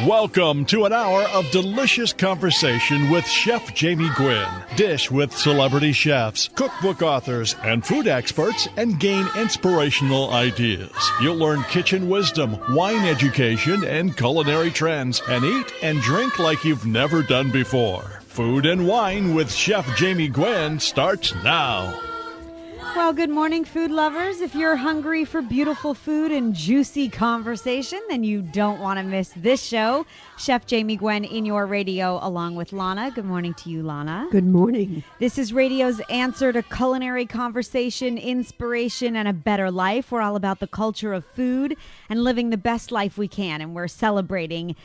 Welcome to an hour of delicious conversation with Chef Jamie Gwen. Dish with celebrity chefs, cookbook authors, and food experts, and gain inspirational ideas. You'll learn kitchen wisdom, wine education, and culinary trends, and eat and drink like you've never done before. Food and Wine with Chef Jamie Gwen starts now. Well, good morning, food lovers. If you're hungry for beautiful food and juicy conversation, then you don't want to miss this show. Chef Jamie Gwen in your radio along with Lana. Good morning to you, Lana. Good morning. This is radio's answer to culinary conversation, inspiration, and a better life. We're all about the culture of food and living the best life we can, and we're celebrating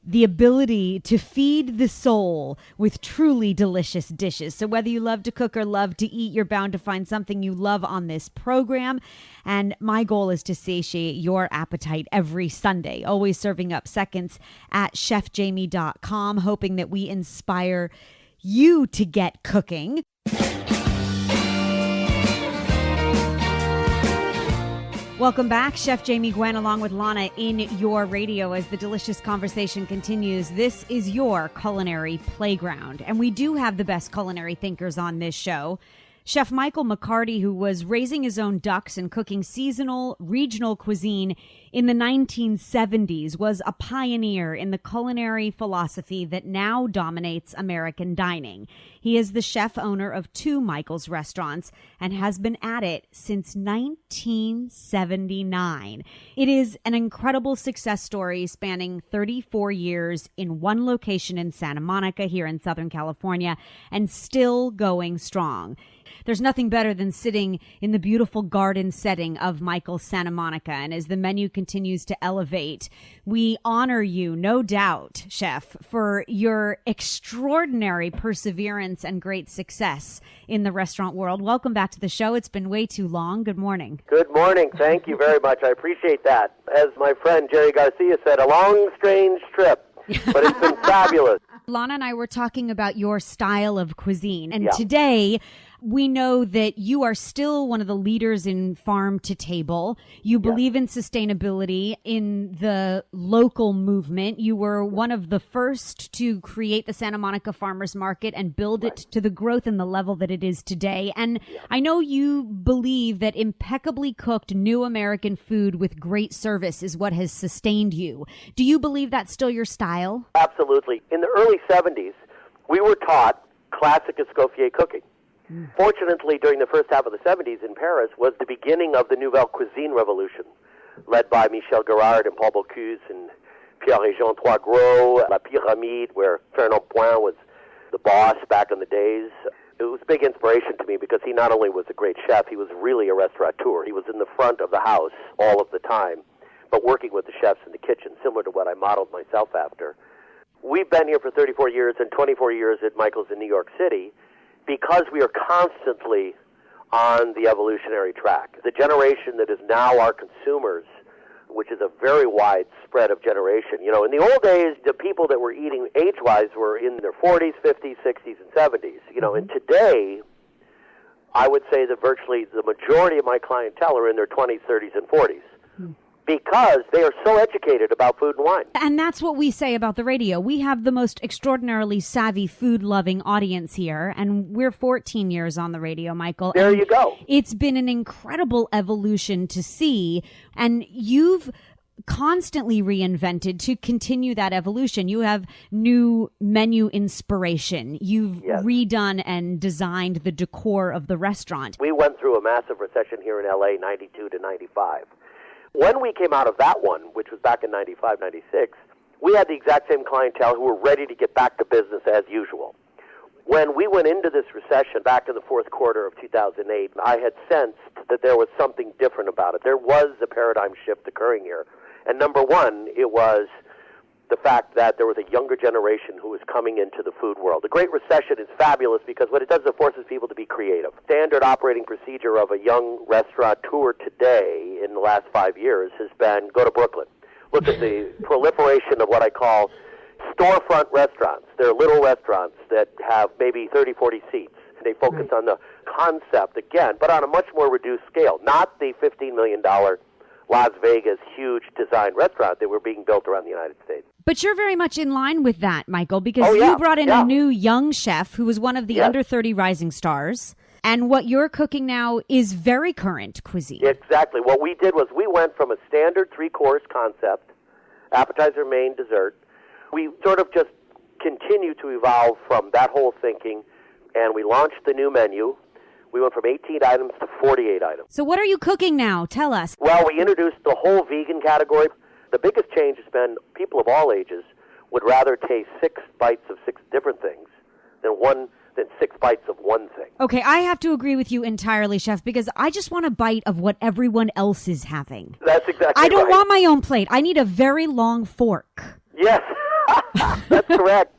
the ability to feed the soul with truly delicious dishes. So whether you love to cook or love to eat, you're bound to find something you love on this program. And my goal is to satiate your appetite every Sunday, always serving up seconds at chefjamie.com, hoping that we inspire you to get cooking. Welcome back. Chef Jamie Gwen along with Lana in your radio as the delicious conversation continues. This is your culinary playground, and we do have the best culinary thinkers on this show. Chef Michael McCarty, who was raising his own ducks and cooking seasonal, regional cuisine in the 1970s, was a pioneer in the culinary philosophy that now dominates American dining. He is the chef owner of 2 Michael's restaurants and has been at it since 1979. It is an incredible success story spanning 34 years in one location in Santa Monica here in Southern California and still going strong. There's nothing better than sitting in the beautiful garden setting of Michael's Santa Monica. And as the menu continues to elevate, we honor you, no doubt, Chef, for your extraordinary perseverance and great success in the restaurant world. Welcome back to the show. It's been way too long. Good morning. Good morning. Thank you very much. I appreciate that. As my friend Jerry Garcia said, a long, strange trip, but it's been fabulous. Lana and I were talking about your style of cuisine. And today, we know that you are still one of the leaders in farm to table. You believe in sustainability, in the local movement. You were one of the first to create the Santa Monica Farmers Market and build it to the growth and the level that it is today. And I know you believe that impeccably cooked new American food with great service is what has sustained you. Do you believe that's still your style? Absolutely. In the early 70s, we were taught classic Escoffier cooking. Fortunately, during the first half of the 70s in Paris was the beginning of the Nouvelle Cuisine revolution, led by Michel Guérard and Paul Bocuse and Pierre et Jean Trois Gros, La Pyramide, where Fernand Point was the boss back in the days. It was a big inspiration to me because he not only was a great chef, he was really a restaurateur. He was in the front of the house all of the time, but working with the chefs in the kitchen, similar to what I modeled myself after. We've been here for 34 years and 24 years at Michael's in New York City, because we are constantly on the evolutionary track. The generation that is now our consumers, which is a very wide spread of generation. You know, in the old days, the people that were eating age-wise were in their 40s, 50s, 60s, and 70s. You know, and today, I would say that virtually the majority of my clientele are in their 20s, 30s, and 40s. Because they are so educated about food and wine. And that's what we say about the radio. We have the most extraordinarily savvy, food-loving audience here, and we're 14 years on the radio, Michael. There you go. It's been an incredible evolution to see, and you've constantly reinvented to continue that evolution. You have new menu inspiration. You've redone and designed the decor of the restaurant. We went through a massive recession here in L.A., 92 to 95. When we came out of that one, which was back in 95, 96, we had the exact same clientele who were ready to get back to business as usual. When we went into this recession back in the fourth quarter of 2008, I had sensed that there was something different about it. There was a paradigm shift occurring here. And number one, it was the fact that there was a younger generation who was coming into the food world. The Great Recession is fabulous because what it does is it forces people to be creative. Standard operating procedure of a young restaurateur today in the last 5 years has been go to Brooklyn. Look at the proliferation of what I call storefront restaurants. They're little restaurants that have maybe 30, 40 seats. They focus on the concept, again, but on a much more reduced scale. Not the $15 million Las Vegas huge design restaurant that were being built around the United States. But you're very much in line with that, Michael, because Oh, yeah, you brought in yeah. a new young chef who was one of the Yes. under 30 rising stars. And what you're cooking now is very current cuisine. Exactly. What we did was we went from a standard 3-course concept, appetizer, main, dessert. We sort of just continued to evolve from that whole thinking, and we launched the new menu. We went from 18 items to 48 items. So what are you cooking now? Tell us. Well, we introduced the whole vegan category. The biggest change has been people of all ages would rather taste 6 bites of 6 different things than 6 bites of one thing. Okay, I have to agree with you entirely, Chef, because I just want a bite of what everyone else is having. That's exactly I don't right. want my own plate. I need a very long fork. Yes, that's correct.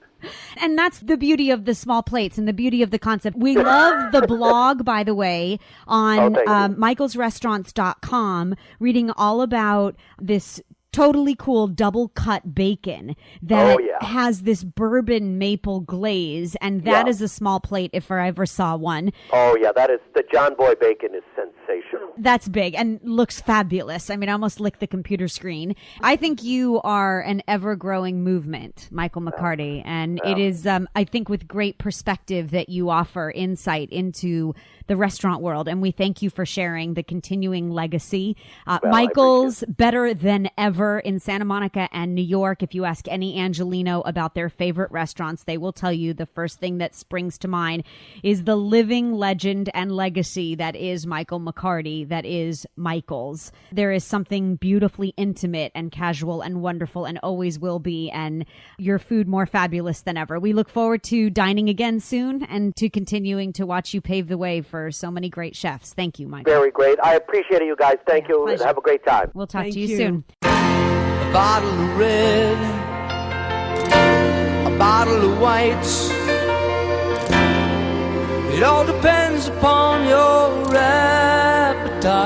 And that's the beauty of the small plates and the beauty of the concept. We love the blog, by the way, on thank you. michaelsrestaurants.com, reading all about this totally cool double cut bacon that has this bourbon maple glaze, and that is a small plate if I ever saw one. Oh, yeah, that is, the John Boy bacon is sensational. That's big and looks fabulous. I mean, I almost licked the computer screen. I think you are an ever-growing movement, Michael McCarty, and it is, I think, with great perspective that you offer insight into the restaurant world, and we thank you for sharing the continuing legacy. Michael's better than ever in Santa Monica and New York. If you ask any Angelino about their favorite restaurants, they will tell you the first thing that springs to mind is the living legend and legacy that is Michael McCarty, that is Michael's. There is something beautifully intimate and casual and wonderful and always will be, and your food more fabulous than ever. We look forward to dining again soon and to continuing to watch you pave the way for so many great chefs. Thank you, Michael. Very great. I appreciate it, you guys. Thank you. pleasure. Have a great time. We'll talk Thank to you you. soon. A bottle of red, a bottle of whites. It all depends upon your appetite.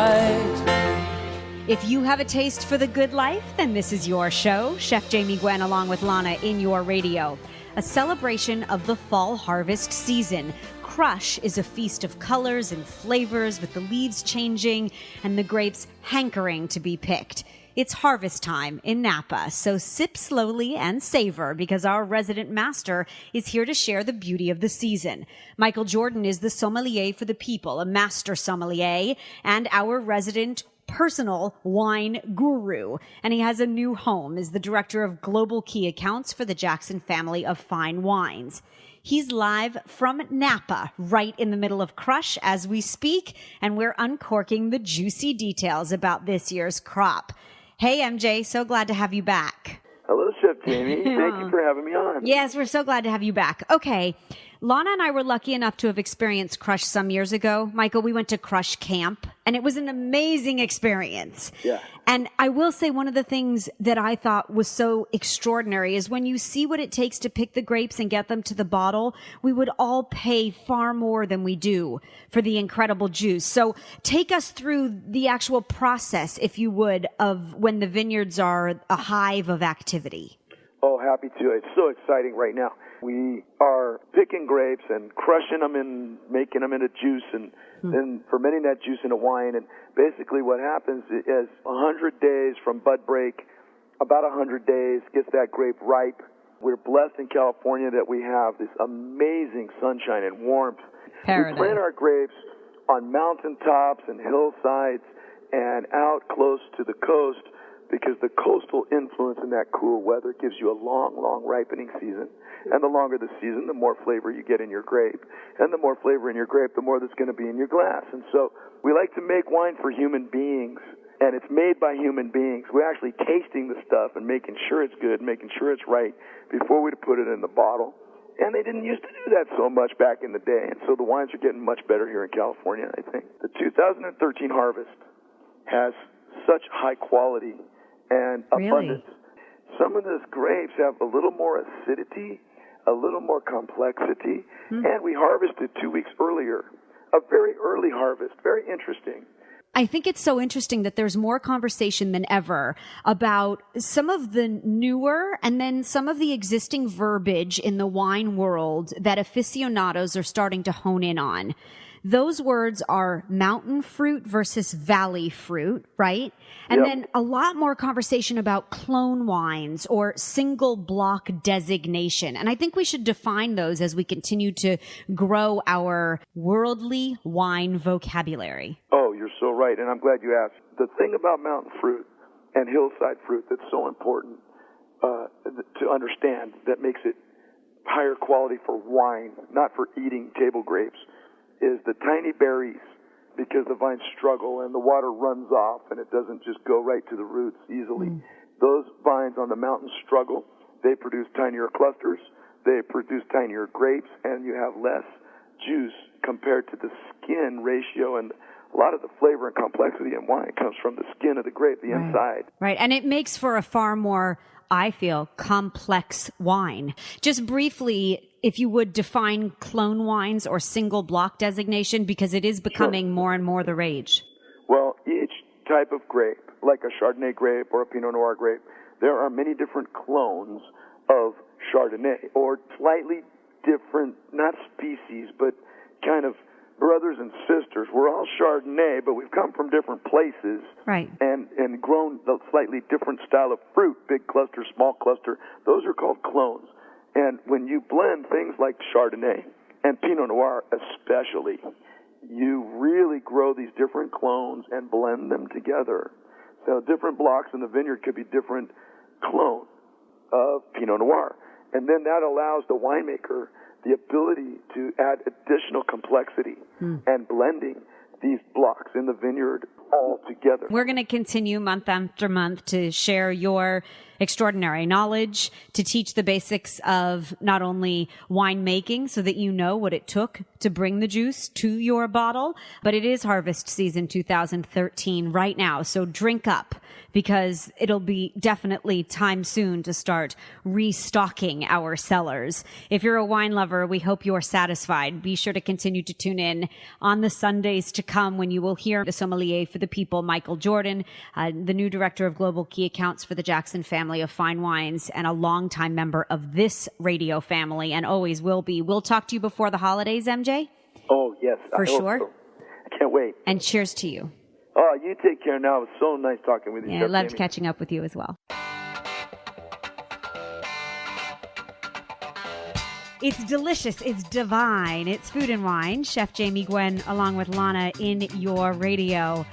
If you have a taste for the good life, then this is your show. Chef Jamie Gwen along with Lana in your radio. A celebration of the fall harvest season. Crush is a feast of colors and flavors with the leaves changing and the grapes hankering to be picked. It's harvest time in Napa, so sip slowly and savor because our resident master is here to share the beauty of the season. Michael Jordan is the sommelier for the people, a master sommelier, and our resident personal wine guru. And he has a new home as the director of global key accounts for the Jackson family of fine wines. He's live from Napa, right in the middle of Crush as we speak, and we're uncorking the juicy details about this year's crop. Hey, MJ, so glad to have you back. Hello, Chef Jamie. Thank you for having me on. Yes, we're so glad to have you back. Okay, Lana and I were lucky enough to have experienced Crush some years ago. Michael, we went to Crush Camp, and it was an amazing experience. Yeah. And I will say one of the things that I thought was so extraordinary is when you see what it takes to pick the grapes and get them to the bottle, we would all pay far more than we do for the incredible juice. So take us through the actual process, if you would, of when the vineyards are a hive of activity. Oh, happy to. It's so exciting right now. We are picking grapes and crushing them and making them into juice and then fermenting that juice into wine. And basically what happens is 100 days from bud break, about 100 days gets that grape ripe. We're blessed in California that we have this amazing sunshine and warmth. Paradise. We plant our grapes on mountaintops and hillsides and out close to the coast because the coastal influence in that cool weather gives you a long, long ripening season. And the longer the season, the more flavor you get in your grape. And the more flavor in your grape, the more that's going to be in your glass. And so we like to make wine for human beings, and it's made by human beings. We're actually tasting the stuff and making sure it's good, making sure it's right before we put it in the bottle. And they didn't used to do that so much back in the day. And so the wines are getting much better here in California, I think. The 2013 harvest has such high quality and abundance. Some of those grapes have a little more acidity, a little more complexity, and we harvested 2 weeks earlier. A very early harvest, very interesting. I think it's so interesting that there's more conversation than ever about some of the newer and then some of the existing verbiage in the wine world that aficionados are starting to hone in on. those words are mountain fruit versus valley fruit, right? And then a lot more conversation about clone wines or single block designation. And I think we should define those as we continue to grow our worldly wine vocabulary. Oh, you're so right, and I'm glad you asked. The thing about mountain fruit and hillside fruit that's so important to understand, that makes it higher quality for wine, not for eating table grapes, is the tiny berries, because the vines struggle and the water runs off and it doesn't just go right to the roots easily. Those vines on the mountain struggle. They produce tinier clusters, they produce tinier grapes, and you have less juice compared to the skin ratio. And a lot of the flavor and complexity in wine comes from the skin of the grape, the inside. Right, and it makes for a far more, I feel, complex wine. Just briefly, if you would define clone wines or single block designation, because it is becoming more and more the rage. Well, each type of grape, like a Chardonnay grape or a Pinot Noir grape, there are many different clones of Chardonnay, or slightly different, not species, but kind of brothers and sisters. We're all Chardonnay, but we've come from different places. Right. And grown a slightly different style of fruit, big cluster, small cluster. Those are called clones. And when you blend things like Chardonnay and Pinot Noir especially, you really grow these different clones and blend them together. So different blocks in the vineyard could be different clones of Pinot Noir. And then that allows the winemaker the ability to add additional complexity and blending these blocks in the vineyard all together. We're going to continue month after month to share your extraordinary knowledge, to teach the basics of not only winemaking so that you know what it took to bring the juice to your bottle, but it is harvest season 2013 right now. So drink up, because it'll be definitely time soon to start restocking our cellars. If you're a wine lover, we hope you're satisfied. Be sure to continue to tune in on the Sundays to come, when you will hear the sommelier for the people, Michael Jordan, the new director of global key accounts for the Jackson family of fine wines, and a longtime member of this radio family, and always will be. We'll talk to you before the holidays, MJ. Oh, yes. For sure. So. I can't wait. And cheers to you. Oh, you take care now. It was so nice talking with you. Yeah, I loved catching up with you as well. It's delicious. It's divine. It's Food and Wine. Chef Jamie Gwen along with Lana in your radio.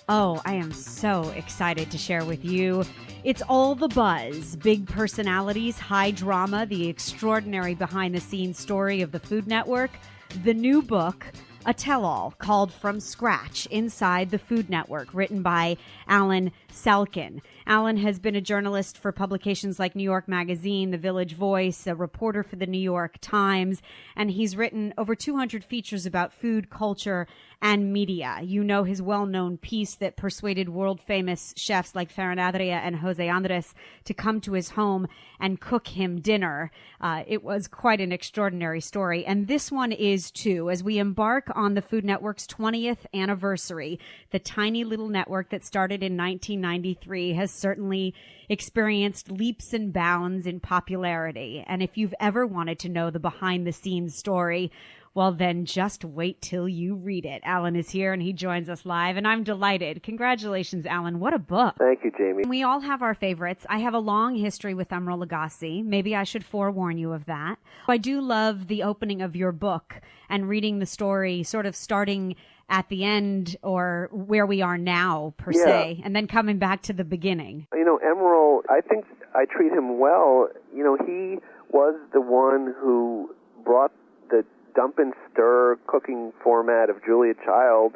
Oh, I am so excited to share with you. It's all the buzz, big personalities, high drama, the extraordinary behind-the-scenes story of the Food Network, the new book, a tell-all called From Scratch Inside the Food Network, written by Alan Salkin. Alan has been a journalist for publications like New York Magazine, The Village Voice, a reporter for the New York Times, and he's written over 200 features about food, culture, and media. You know his well-known piece that persuaded world-famous chefs like Ferran Adria and Jose Andres to come to his home and cook him dinner. It was quite an extraordinary story, and this one is too. As we embark on the Food Network's 20th anniversary, the tiny little network that started in 1993 has certainly experienced leaps and bounds in popularity. And if you've ever wanted to know the behind-the-scenes story, well, then just wait till you read it. Alan is here, and he joins us live, and I'm delighted. Congratulations, Alan. What a book. Thank you, Jamie. We all have our favorites. I have a long history with Emeril Lagasse. Maybe I should forewarn you of that. I do love the opening of your book and reading the story, sort of starting at the end or where we are now, per se, and then coming back to the beginning. You know, Emeril, I think I treat him well. You know, he was the one who brought the dump and stir cooking format of Julia Child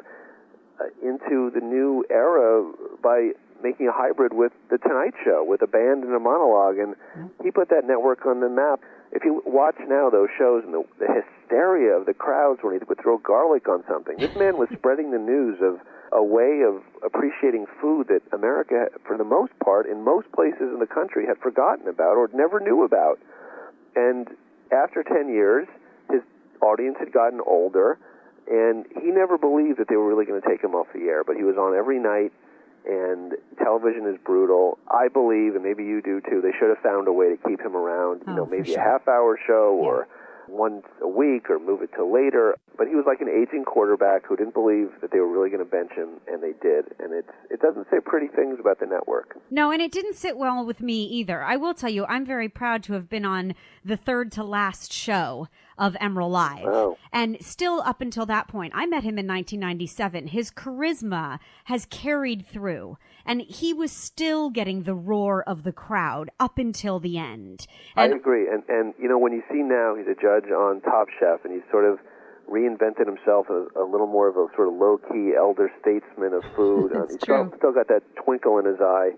into the new era by making a hybrid with The Tonight Show, with a band and a monologue, and he put that network on the map. If you watch now those shows and the hysteria of the crowds when he would throw garlic on something, this man was spreading the news of a way of appreciating food that America, for the most part, in most places in the country, had forgotten about or never knew about. And after 10 years, his audience had gotten older, and he never believed that they were really going to take him off the air, but he was on every night. And television is brutal. I believe, and maybe you do too, they should have found a way to keep him around. You know, maybe a half-hour show or once a week, or move it to later. But he was like an aging quarterback who didn't believe that they were really going to bench him, and they did. And it doesn't say pretty things about the network. No, and it didn't sit well with me either. I will tell you, I'm very proud to have been on the third to last show of Emerald Live. Oh. And still up until that point, I met him in 1997. His charisma has carried through, and he was still getting the roar of the crowd up until the end. And I agree. And you know, when you see now he's a judge on Top Chef, and he's sort of reinvented himself as a little more of a sort of low-key elder statesman of food. He's still got that twinkle in his eye.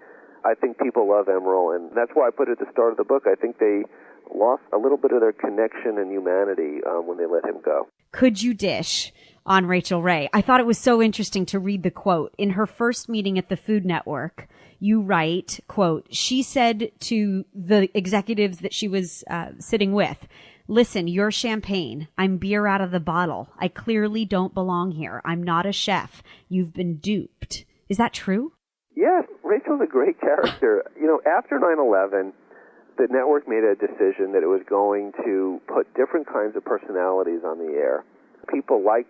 I think people love Emerald, and that's why I put it at the start of the book. I think they lost a little bit of their connection and humanity when they let him go. Could you dish on Rachel Ray? I thought it was so interesting to read the quote. In her first meeting at the Food Network, you write, quote, she said to the executives that she was sitting with, "Listen, you're champagne. I'm beer out of the bottle. I clearly don't belong here. I'm not a chef. You've been duped." Is that true? Yes, Rachel's a great character. You know, after 9/11, the network made a decision that it was going to put different kinds of personalities on the air. People like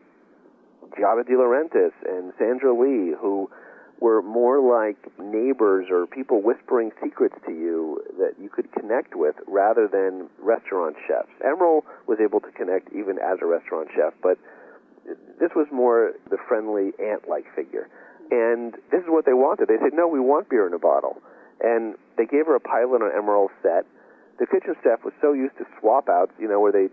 Giada De Laurentiis and Sandra Lee, who were more like neighbors or people whispering secrets to you that you could connect with rather than restaurant chefs. Emerald was able to connect even as a restaurant chef, but this was more the friendly aunt-like figure. And this is what they wanted. They said, no, we want beer in a bottle. And they gave her a pilot on Emerald's set. The kitchen staff was so used to swap-outs, you know, where they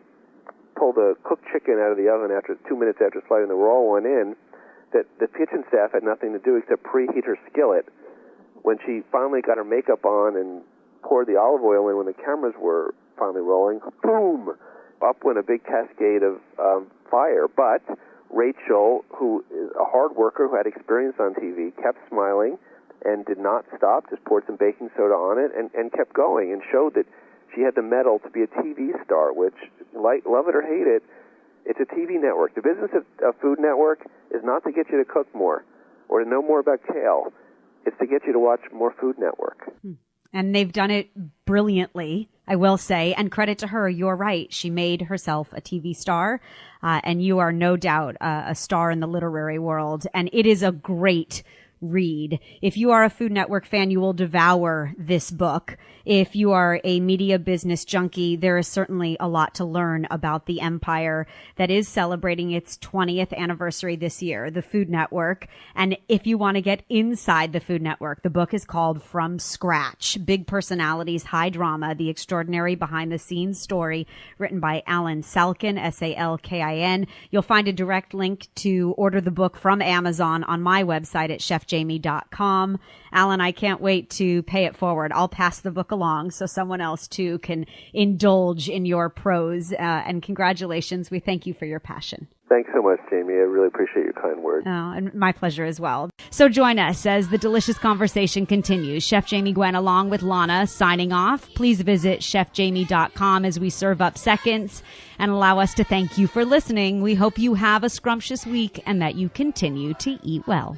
pull the cooked chicken out of the oven after 2 minutes after sliding the raw one in, that the kitchen staff had nothing to do except preheat her skillet. When she finally got her makeup on and poured the olive oil in when the cameras were finally rolling, boom! Up went a big cascade of fire. But Rachel, who is a hard worker who had experience on TV, kept smiling and did not stop, just poured some baking soda on it and kept going and showed that she had the mettle to be a TV star, which, love it or hate it, it's a TV network. The business of Food Network is not to get you to cook more or to know more about kale. It's to get you to watch more Food Network. And they've done it brilliantly, I will say. And credit to her, you're right. She made herself a TV star. And you are no doubt a star in the literary world. And it is a great read. If you are a Food Network fan, you will devour this book. If you are a media business junkie, there is certainly a lot to learn about the empire that is celebrating its 20th anniversary this year, the Food Network. And if you want to get inside the Food Network, the book is called From Scratch: Big Personalities, High Drama, The Extraordinary Behind-the-Scenes Story, written by Alan Salkin, Salkin. You'll find a direct link to order the book from Amazon on my website at chefjamie.com. Alan, I can't wait to pay it forward. I'll pass the book along so someone else too can indulge in your prose. And congratulations. We thank you for your passion. Thanks so much, Jamie. I really appreciate your kind words. Oh, and my pleasure as well. So join us as the delicious conversation continues. Chef Jamie Gwen along with Lana signing off. Please visit chefjamie.com as we serve up seconds and allow us to thank you for listening. We hope you have a scrumptious week and that you continue to eat well.